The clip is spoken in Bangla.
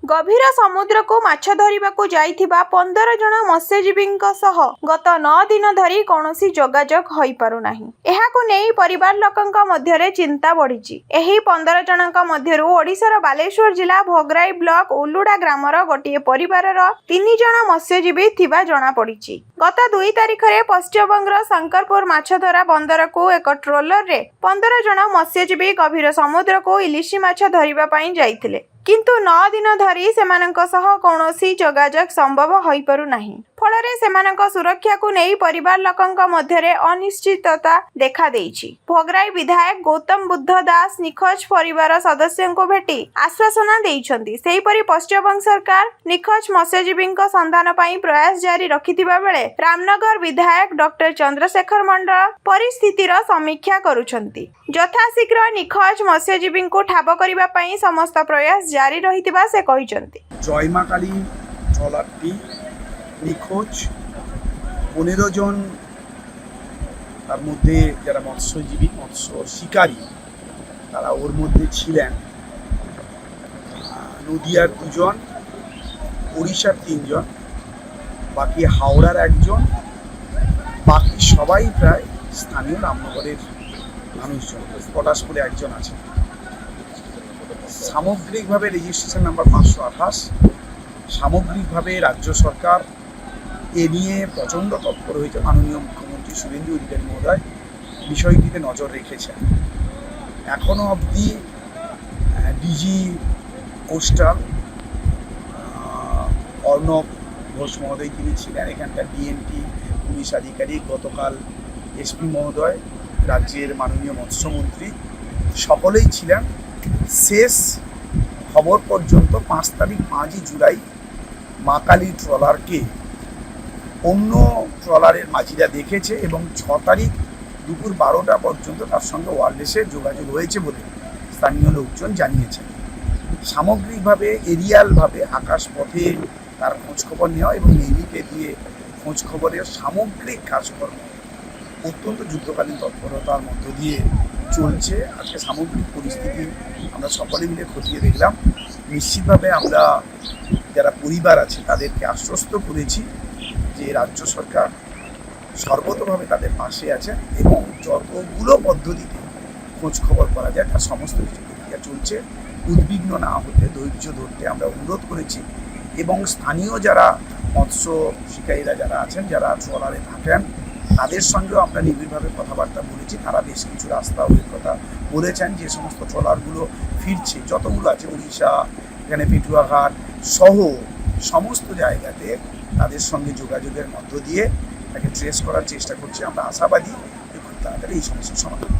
गभीर समुद्र को माछ धरिबाकू जाइथिबा 15 जन मत्स्यजीवींक सह गत 9 दिन धरी कौनसी जोगाजोग होई पारु नाही। एहाकू नेई परिवार लोकंक मध्यरे चिंता बढ़िछि। एही 15 जनक मध्यरु ओडिशार बालेश्वर जिला भोगराई ब्लॉक उलुडा ग्रामर गोटिए परिवारर 3 जन मत्स्यजीवी थिबा जणा पड़िछि। गत 2 तारिखरे पश्चिमबंगर शंकरपुर माछधरा बंदर को एक ट्रोलर रे 15 जन मत्स्यजीवी गभीर समुद्र को इलिशी माछ धरिबा पई जाइथिले, किंतु 9 दिन धरी सेमानंक सह कौनसी जोगाजोग संभव होई पारु नाही। फलरे सेमानंक सुरक्षा को नेई परिवार लोकंक मध्यरे अनिश्चितता देखा देइछि। भोगराई विधायक गौतम बुद्ध दास निखोज परिवार सदस्यों को भेटी आश्वासन देइछन्ति। सेहीपरि पश्चिमबंग सरकार निखोज मत्स्यजीवींक संधान पई प्रयास जारी रखिथिबा बेले रामनगर विधायक डॉक्टर चंद्रशेखर मंडल परिस्थितिर समीक्षा करुछन्ति। यथाशीघ्र निखोज मत्स्यजीवी को ठाब करिबा पई समस्त प्रयास जारी रहिथिबा से कहिछन्ति। जयमाकाली ट्रलारटी निखोज 15 जन तार मध्य যারা মৎস্যজীবী মৎস্য শিকারী তারা ওর মধ্যে ছিলেন। নদিয়ার 2 জন, ওড়িশার 3 জন, বাকি হাওড়ার 1 জন, বাকি সবাই প্রায় স্থানীয় রামনগরের মানুষজন। পটাশপুরে 1 জন আছে। সামগ্রিকভাবে রেজিস্ট্রেশন নাম্বার 528। সামগ্রিকভাবে রাজ্য সরকার এ নিয়ে প্রচণ্ড তৎপর হয়েছে। মাননীয় মুখ্যমন্ত্রী শুভেন্দু অধিকারী মহোদয় বিষয়টিতে নজর রেখেছেন। এখনও অবধি ডিজি কোস্টাল অর্ণব ঘোষ মহোদয় তিনি ছিলেন, এখানকার ডিএনটি পুলিশ আধিকারিক, গতকাল এসপি মহোদয়, রাজ্যের মাননীয় মৎস্যমন্ত্রী সকলেই ছিলেন। শেষ খবর পর্যন্ত 5 জুলাই মাকালি ট্রলারকে অন্য ট্রলারের মাঝিরা দেখেছে এবং 6 তারিখ দুপুর 12টা পর্যন্ত তার সঙ্গে ওয়্যারলেসে যোগাযোগ হয়েছে বলে স্থানীয় লোকজন জানিয়েছেন। সামগ্রিকভাবে এরিয়ালভাবে আকাশপথে তার খোঁজখবর নেওয়া এবং নেভিকে দিয়ে খোঁজখবরের সামগ্রিক কাজকর্ম অত্যন্ত যুদ্ধকালীন তৎপরতার মধ্য দিয়ে চলছে। আজকে সামগ্রিক পরিস্থিতি আমরা সকলে মিলে খতিয়ে দেখলাম। নিশ্চিতভাবে আমরা যারা পরিবার আছে তাদেরকে আশ্বস্ত করেছি যে রাজ্য সরকার সর্বতভাবে তাদের পাশে আছে এবং যতগুলো পদ্ধতিতে খোঁজখবর করা যায় তার সমস্ত কিছু প্রক্রিয়া চলছে। উদ্বিগ্ন না হতে, ধৈর্য ধরতে আমরা অনুরোধ করেছি এবং স্থানীয় যারা মৎস্য শিকারীরা যারা আছেন, যারা ট্রলারে থাকেন, তাদের সঙ্গেও আমরা নিবিড়ভাবে কথাবার্তা বলেছি। তারা বেশ কিছু রাস্তা অভিজ্ঞতা বলেছেন। যে সমস্ত ট্রলারগুলো ফিরছে, যতগুলো আছে উড়িষ্যা, এখানে পেটুয়াঘাট সহ সমস্ত জায়গাতে তাদের সঙ্গে যোগাযোগের মধ্য দিয়ে তাকে ট্রেস করার চেষ্টা করছি। আমরা আশাবাদী যে খুব তাড়াতাড়ি এই সমস্যার সমাধান।